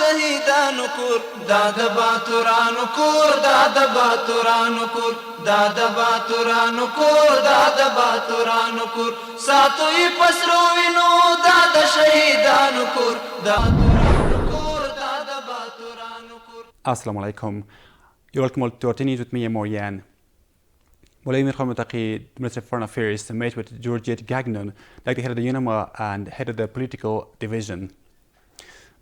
شهیدانو کور دا د باتورانو کور دا د باتورانو کور دا د باتورانو کور دا د باتورانو کور ساتوي پسرو وینو دا د شهیدانو کور دا باتورانو کور دا د باتورانو کور. Assalamu alaikum. You're welcome to our news with me, Morian. Moulay Taqi, Minister of Foreign Affairs, met with Georgette Gagnon, like the head of the UNAMA and head of the political division.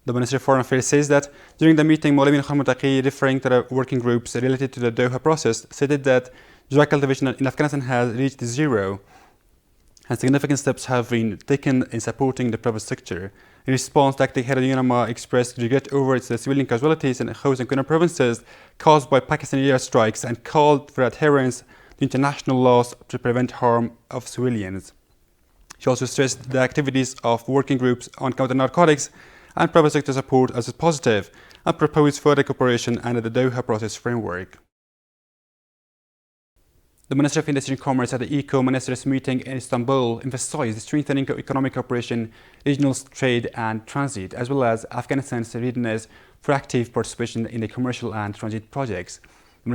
The Minister of Foreign Affairs says that during the meeting, Moulay Taqi, referring to the working groups related to the Doha process, stated that drug cultivation in Afghanistan has reached zero, and significant steps have been taken in supporting the private sector. In response, the head of the UNAMA expressed regret over its civilian casualties in Khost and Kunar provinces caused by Pakistani airstrikes and called for adherence to international laws to prevent harm of civilians. She also stressed the activities of working groups on counter-narcotics and private sector support as positive and proposed further cooperation under the Doha process framework. The Minister of Industry and Commerce at the ECO Ministers meeting in Istanbul emphasized strengthening economic cooperation, regional trade and transit, as well as Afghanistan's readiness for active participation in the commercial and transit projects. The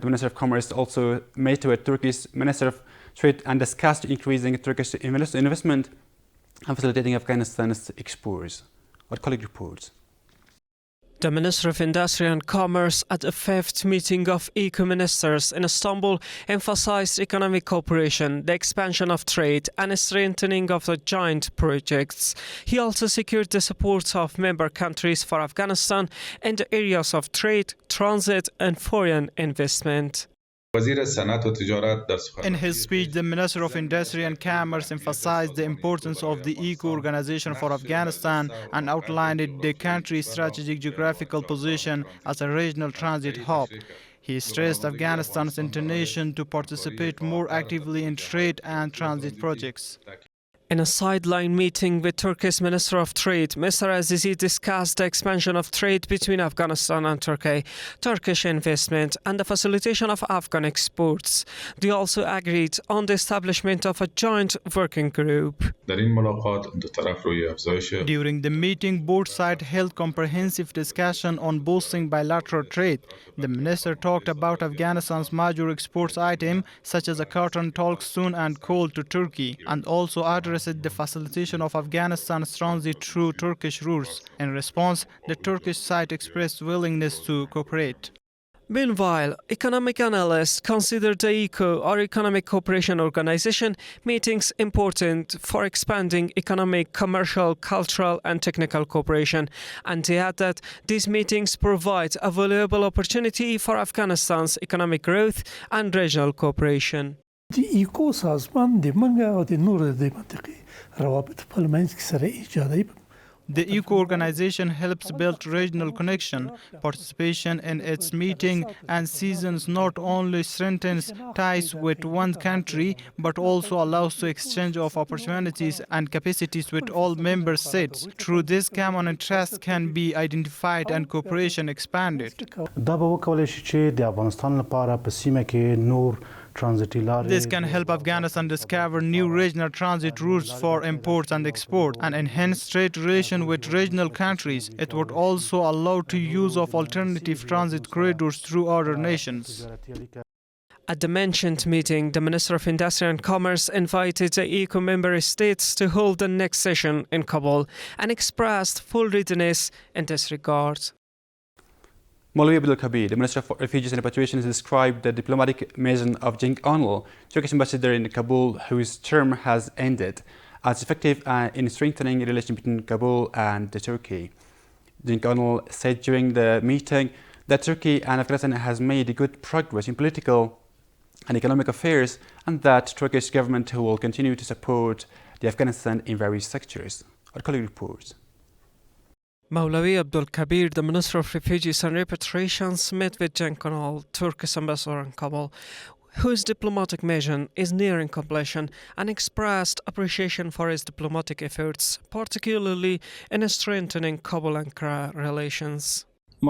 Minister of Commerce also met with Turkish Minister of Trade and discussed increasing Turkish investment and facilitating Afghanistan's exports. Our colleague reports. The Minister of Industry and Commerce at the 5th meeting of ECO ministers in Istanbul emphasized economic cooperation, the expansion of trade and strengthening of the joint projects. He also secured the support of member countries for Afghanistan in the areas of trade, transit and foreign investment. In his speech, the Minister of Industry and Commerce emphasized the importance of the ECO organization for Afghanistan and outlined the country's strategic geographical position as a regional transit hub. He stressed Afghanistan's intention to participate more actively in trade and transit projects. In a sideline meeting with Turkey's Minister of Trade, Mr. Azizi discussed the expansion of trade between Afghanistan and Turkey, Turkish investment and the facilitation of Afghan exports. They also agreed on the establishment of a joint working group. During the meeting, both sides held comprehensive discussion on boosting bilateral trade. The minister talked about Afghanistan's major exports items such as cotton, tungsten and coal to Turkey, and also addressed the facilitation of Afghanistan's transit through Turkish routes. In response, the Turkish side expressed willingness to cooperate. Meanwhile, economic analysts consider the ECO or Economic Cooperation Organization meetings important for expanding economic, commercial, cultural and technical cooperation, and they add that these meetings provide a valuable opportunity for Afghanistan's economic growth and regional cooperation. د ایکو سازمان د منګه او د نور د منطقي روابط په منځ کې سره ایجادي. The ECO organization helps build regional connection. Participation in its meeting and seasons not only strengthens ties with one country, but also allows to exchange of opportunities and capacities with all member states. Through this, common interests can be identified and cooperation expanded. دا به وکولای شي چې د افغانستان لپاره په سیمه کې نور This can help Afghanistan discover new regional transit routes for imports and exports and enhance trade relations with regional countries. It would also allow to use of alternative transit corridors through other nations. At the mentioned meeting, the Minister of Industry and Commerce invited the ECO member states to hold the next session in Kabul and expressed full readiness in this regard. Maulvi Abdul Kabir, the Minister of Refugees and Repatriation, described the diplomatic mission of Cenk Onal, Turkish ambassador in Kabul, whose term has ended, as effective in strengthening relations between Kabul and Turkey. Cenk Onal said during the meeting that Turkey and Afghanistan has made good progress in political and economic affairs, and that Turkish government will continue to support the Afghanistan in various sectors. Our colleague reports. Maulvi Abdul Kabir, the Minister of Refugees and Repatriation, met with Cenk Onal, Turkish ambassador in Kabul, whose diplomatic mission is nearing completion, and expressed appreciation for his diplomatic efforts, particularly in strengthening Kabul-Ankara relations. The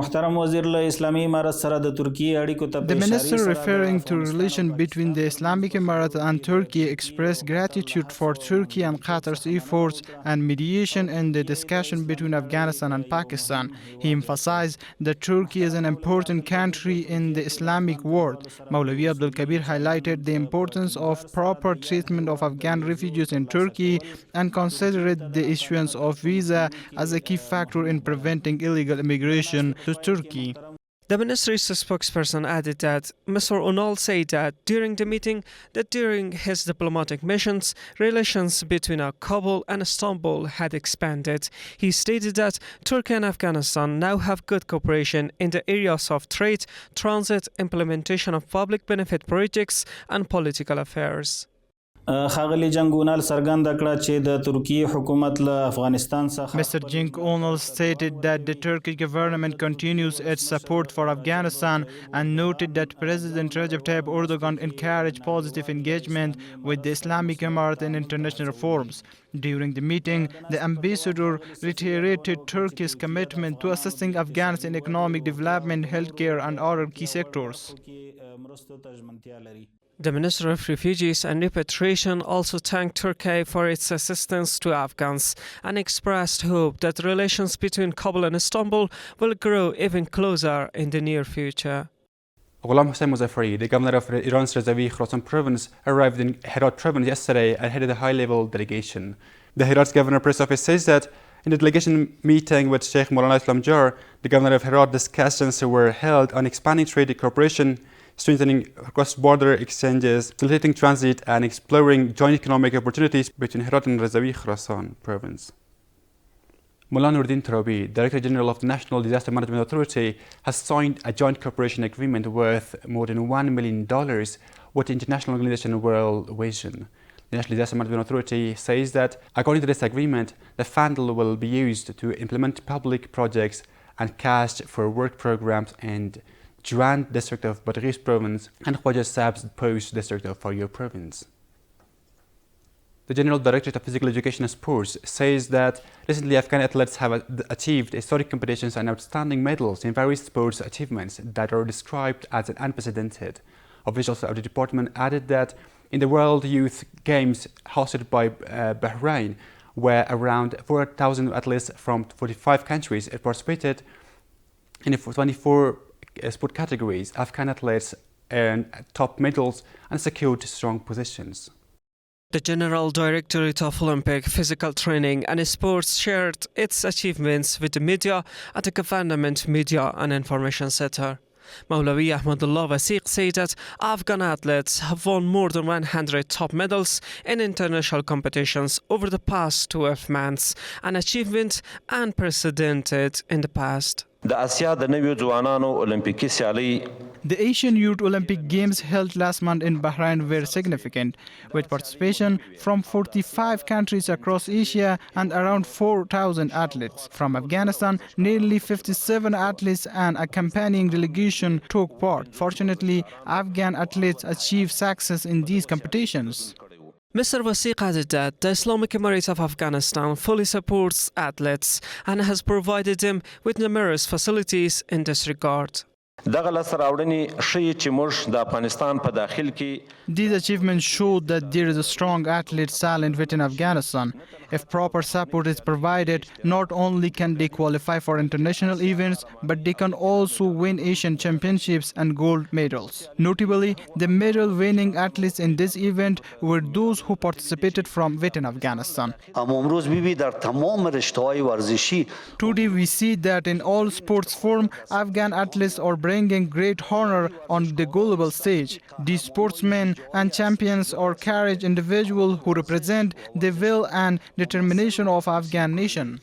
minister, referring to relation between the Islamic Emirate and Turkey, expressed gratitude for Turkey and Qatar's efforts and mediation in the discussion between Afghanistan and Pakistan. He emphasized that Turkey is an important country in the Islamic world. Maulavi Abdul Kabir highlighted the importance of proper treatment of Afghan refugees in Turkey and considered the issuance of visa as a key factor in preventing illegal immigration to Turkey. The ministry's spokesperson added that Mr. Unal said that during the meeting that during his diplomatic missions, relations between Kabul and Istanbul had expanded. He stated that Turkey and Afghanistan now have good cooperation in the areas of trade, transit, implementation of public benefit projects, and political affairs. ښاغلي جنګ اونال څرګنده کړه چې د ترکیې حکومت له افغانستان څخه Mr. Cenk Onal stated that the Turkish government continues its support for Afghanistan and noted that President Recep Tayyip Erdogan encouraged positive engagement with the Islamic Emirate in international forums. During the meeting, the ambassador reiterated Turkey's commitment to assisting Afghanistan in economic development, healthcare, and other key sectors. The Minister of Refugees and Repatriation also thanked Turkey for its assistance to Afghans and expressed hope that relations between Kabul and Istanbul will grow even closer in the near future. Ghulam Hussain Muzaffari, the governor of Iran's Razavi Khorasan province, arrived in Herat province yesterday and headed a high-level delegation. The Herat's governor press office says that in the delegation meeting with Sheikh Maulana Islam Jar, the governor of Herat, discussions were held on expanding trade cooperation, strengthening cross-border exchanges, facilitating transit, and exploring joint economic opportunities between Herat and Razavi Khorasan province. Mullah Nuruddin Tarabi, Director General of the National Disaster Management Authority, has signed a joint cooperation agreement worth more than $1 million with the international organization World Vision. The National Disaster Management Authority says that, according to this agreement, the fund will be used to implement public projects and cash for work programs in Durand district of Badghis province and Khwaja Sabz Post district of Faryab province. The General Directorate of Physical Education and Sports says that recently Afghan athletes have achieved historic competitions and outstanding medals in various sports achievements that are described as unprecedented. Officials of the department added that in the World Youth Games hosted by Bahrain, where around 4,000 athletes from 45 countries participated in 24 sport categories, Afghan athletes earned top medals and secured strong positions. The General Directorate of Olympic Physical Training and Sports shared its achievements with the media at the Government Media and Information Center. Maulawi Ahmadullah Wasiq said that Afghan athletes have won more than 100 top medals in international competitions over the past 12 months, an achievement unprecedented in the past. The Asian Youth Olympic Games held last month in Bahrain were significant, with participation from 45 countries across Asia and around 4,000 athletes. From Afghanistan, nearly 57 athletes and accompanying delegation took part. Fortunately, Afghan athletes achieved success in these competitions. Mr. Wasiq added that the Islamic Emirate of Afghanistan fully supports athletes and has provided them with numerous facilities in this regard. These achievements show that there is a strong athlete talent within Afghanistan. If proper support is provided, not only can they qualify for international events, but they can also win Asian championships and gold medals. Notably, the medal-winning athletes in this event were those who participated from within Afghanistan. Today, we see that in all sports forms, Afghan athletes are bringing great honor on the global stage. These sportsmen and champions are courageous individuals who represent the will and determination of Afghan nation.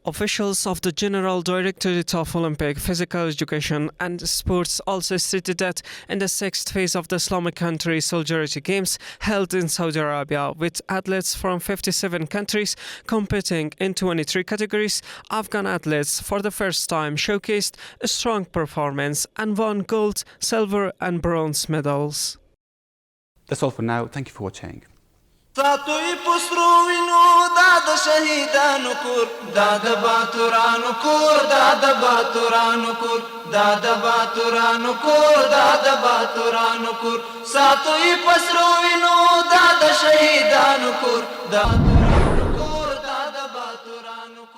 Officials of the General Directorate of Olympic Physical Education and Sports also stated that in the 6th phase of the Islamic country Solidarity Games held in Saudi Arabia with athletes from 57 countries competing in 23 categories, Afghan athletes for the first time showcased a strong performance and won gold, silver and bronze medals. That's all for now. Thank you for watching. ساتوی پسرو وینو دا د شهیدانو کور دا د باتورانو کور دا د باتورانو کور دا د باتورانو کور دا د باتورانو کور ساتوی پسرو وینو دا د شهیدانو کور دا